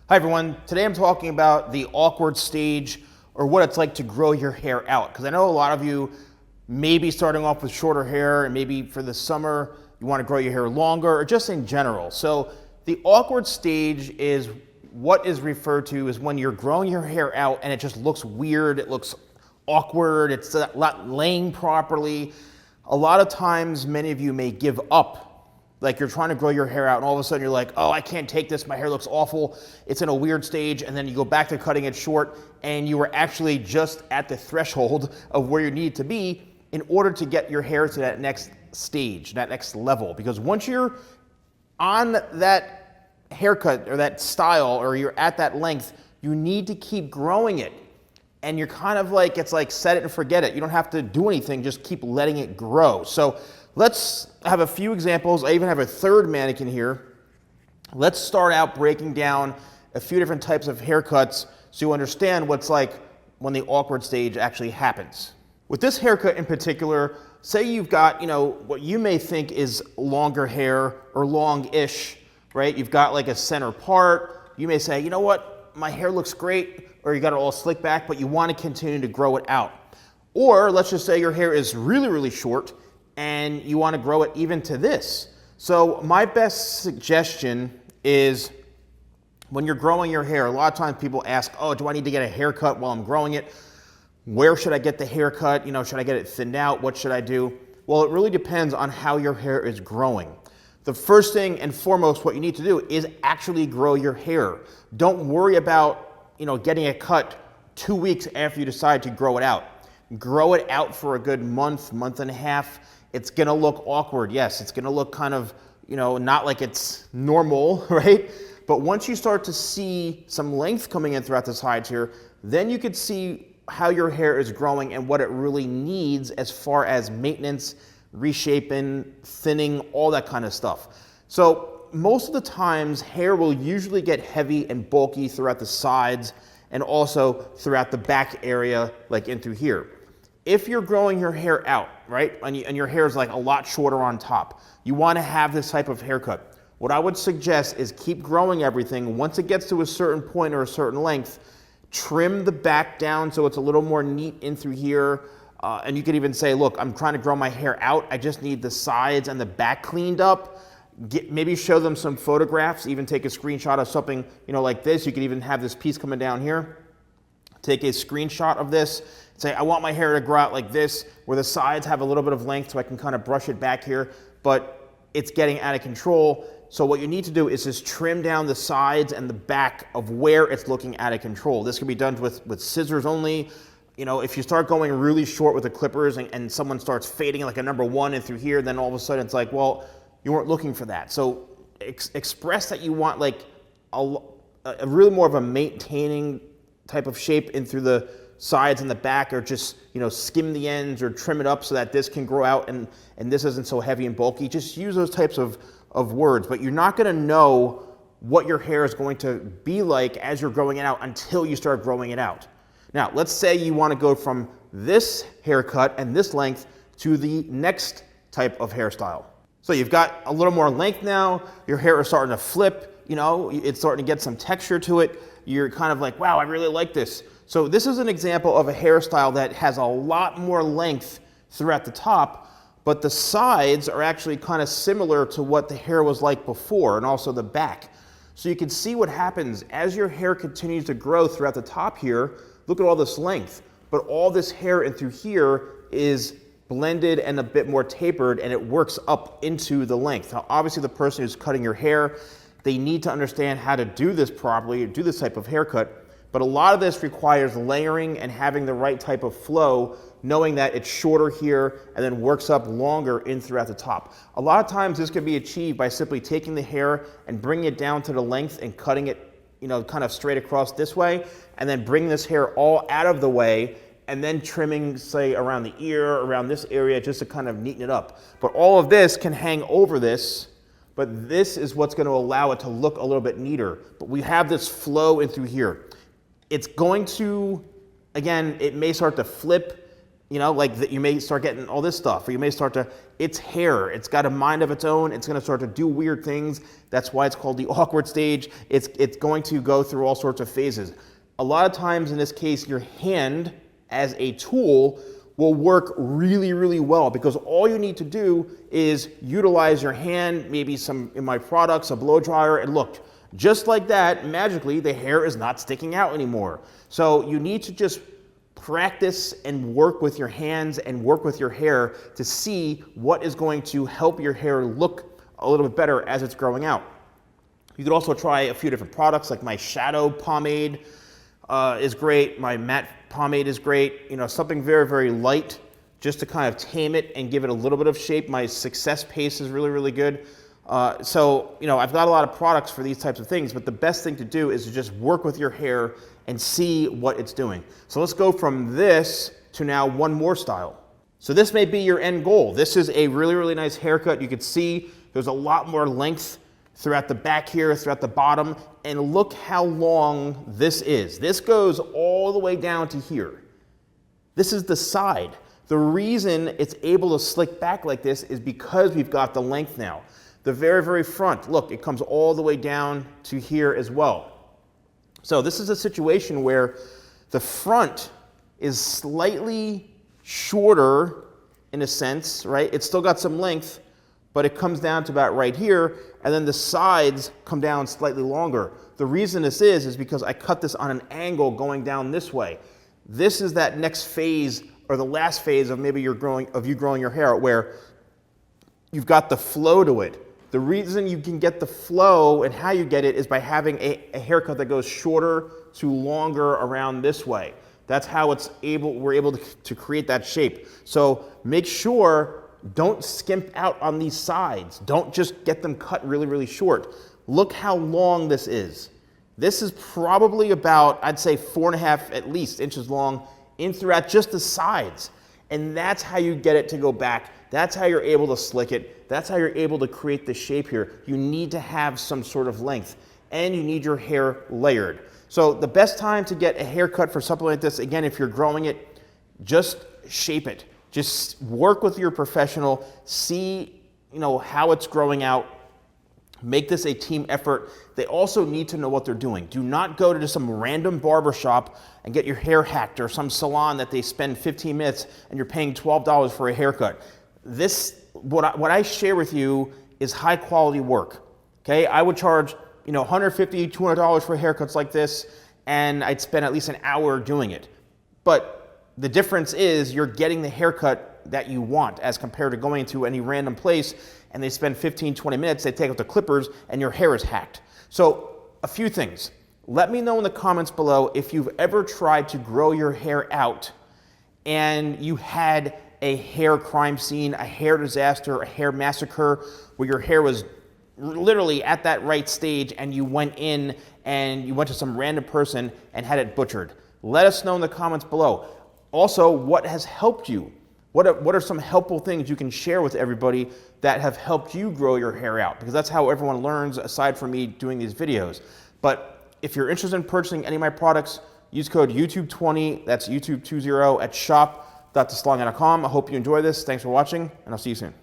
Hi everyone, today I'm talking about the awkward stage or what it's like to grow your hair out. Because I know a lot of you may be starting off with shorter hair and maybe for the summer you want to grow your hair longer or just in general. So the awkward stage is what is referred to as when you're growing your hair out and it just looks weird, it looks awkward, it's not laying properly. A lot of times many of you may give up. Like you're trying to grow your hair out and all of a sudden you're like, oh, I can't take this, my hair looks awful, it's in a weird stage, and then you go back to cutting it short and you were actually just at the threshold of where you need to be in order to get your hair to that next stage, that next level. Because once you're on that haircut or that style or you're at that length, you need to keep growing it. And you're kind of like, it's like set it and forget it. You don't have to do anything, just keep letting it grow. So let's have a few examples. I even have a third mannequin here. Let's start out breaking down a few different types of haircuts so you understand what's like when the awkward stage actually happens. With this haircut in particular, say you've got, what you may think is longer hair or long-ish, right? You've got like a center part. You may say, you know what, my hair looks great, or you got it all slicked back, but you want to continue to grow it out. Or let's just say your hair is really, really short and you want to grow it even to this. So my best suggestion is when you're growing your hair, a lot of times people ask, oh, do I need to get a haircut while I'm growing it? Where should I get the haircut? Should I get it thinned out? What should I do? Well, it really depends on how your hair is growing. The first thing and foremost, what you need to do is actually grow your hair. Don't worry about getting it cut 2 weeks after you decide to grow it out. Grow it out for a good month, month and a half. It's gonna look awkward. Yes, it's gonna look kind of, not like it's normal, right? But once you start to see some length coming in throughout the sides here, then you could see how your hair is growing and what it really needs as far as maintenance, reshaping, thinning, all that kind of stuff. So most of the times, hair will usually get heavy and bulky throughout the sides and also throughout the back area, like in through here. If you're growing your hair out, right, and your hair is like a lot shorter on top, you want to have this type of haircut. What I would suggest is keep growing everything. Once it gets to a certain point or a certain length, trim the back down so it's a little more neat in through here. And you could even say, look, I'm trying to grow my hair out. I just need the sides and the back cleaned up. Maybe show them some photographs, even take a screenshot of something, like this. You could even have this piece coming down here. Take a screenshot of this. Say, I want my hair to grow out like this, where the sides have a little bit of length so I can kind of brush it back here, but it's getting out of control. So what you need to do is just trim down the sides and the back of where it's looking out of control. This can be done with scissors only. If you start going really short with the clippers and someone starts fading like a number one in through here, then all of a sudden it's like, well, you weren't looking for that. So express that you want like a really more of a maintaining type of shape in through the sides and the back, or just skim the ends or trim it up so that this can grow out and this isn't so heavy and bulky. Just use those types of words, but you're not going to know what your hair is going to be like as you're growing it out until you start growing it out. Now, let's say you want to go from this haircut and this length to the next type of hairstyle. So you've got a little more length now, your hair is starting to flip, it's starting to get some texture to it. You're kind of like, wow, I really like this. So this is an example of a hairstyle that has a lot more length throughout the top, but the sides are actually kind of similar to what the hair was like before, and also the back. So you can see what happens as your hair continues to grow throughout the top here. Look at all this length, but all this hair in through here is blended and a bit more tapered, and it works up into the length. Now, obviously the person who's cutting your hair, they need to understand how to do this properly, do this type of haircut, but a lot of this requires layering and having the right type of flow, knowing that it's shorter here and then works up longer in throughout the top. A lot of times this can be achieved by simply taking the hair and bringing it down to the length and cutting it, kind of straight across this way, and then bring this hair all out of the way and then trimming, say, around the ear, around this area, just to kind of neaten it up. But all of this can hang over this, but this is what's going to allow it to look a little bit neater. But we have this flow in through here. It's going to, again, it may start to flip like that you may start getting all this stuff, or you may start to, it's hair. It's got a mind of its own. It's going to start to do weird things. That's why it's called the awkward stage. It's going to go through all sorts of phases. A lot of times in this case, your hand as a tool will work really, really well, because all you need to do is utilize your hand, maybe some, in my products, a blow dryer, and look, just like that, magically, the hair is not sticking out anymore. So you need to just practice and work with your hands and work with your hair to see what is going to help your hair look a little bit better as it's growing out. You could also try a few different products, like my shadow pomade is great. My matte pomade is great. Something very, very light just to kind of tame it and give it a little bit of shape. My Success Paste is really, really good. So I've got a lot of products for these types of things, but the best thing to do is to just work with your hair and see what it's doing. So let's go from this to now one more style. So this may be your end goal. This is a really, really nice haircut. You can see there's a lot more length throughout the back here, throughout the bottom, and look how long this is. This goes all the way down to here. This is the side. The reason it's able to slick back like this is because we've got the length now. The very, very front, look, it comes all the way down to here as well. So this is a situation where the front is slightly shorter in a sense, right? It's still got some length, but it comes down to about right here, and then the sides come down slightly longer. The reason this is because I cut this on an angle going down this way. This is that next phase, or the last phase of maybe you growing your hair out, where you've got the flow to it. The reason you can get the flow and how you get it is by having a haircut that goes shorter to longer around this way. That's how we're able to create that shape. So make sure, don't skimp out on these sides. Don't just get them cut really, really short. Look how long this is. This is probably about, I'd say 4.5 at least inches long in throughout just the sides. And that's how you get it to go back. That's how you're able to slick it. That's how you're able to create the shape here. You need to have some sort of length, and you need your hair layered. So the best time to get a haircut for something like this, again, if you're growing it, just shape it. Just work with your professional, see how it's growing out. Make this a team effort. They also need to know what they're doing. Do not go to just some random barbershop and get your hair hacked, or some salon that they spend 15 minutes and you're paying $12 for a haircut. What I share with you is high quality work. Okay, I would charge $150, $200 for haircuts like this, and I'd spend at least an hour doing it. But the difference is you're getting the haircut that you want, as compared to going to any random place and they spend 15, 20 minutes, they take out the clippers and your hair is hacked. So a few things. Let me know in the comments below if you've ever tried to grow your hair out and you had a hair crime scene, a hair disaster, a hair massacre, where your hair was literally at that right stage and you went in and you went to some random person and had it butchered. Let us know in the comments below. Also, what has helped you? What are some helpful things you can share with everybody that have helped you grow your hair out? Because that's how everyone learns, aside from me doing these videos. But if you're interested in purchasing any of my products, use code YouTube20, that's YouTube20 at shop.thesalonguy.com. I hope you enjoy this. Thanks for watching, and I'll see you soon.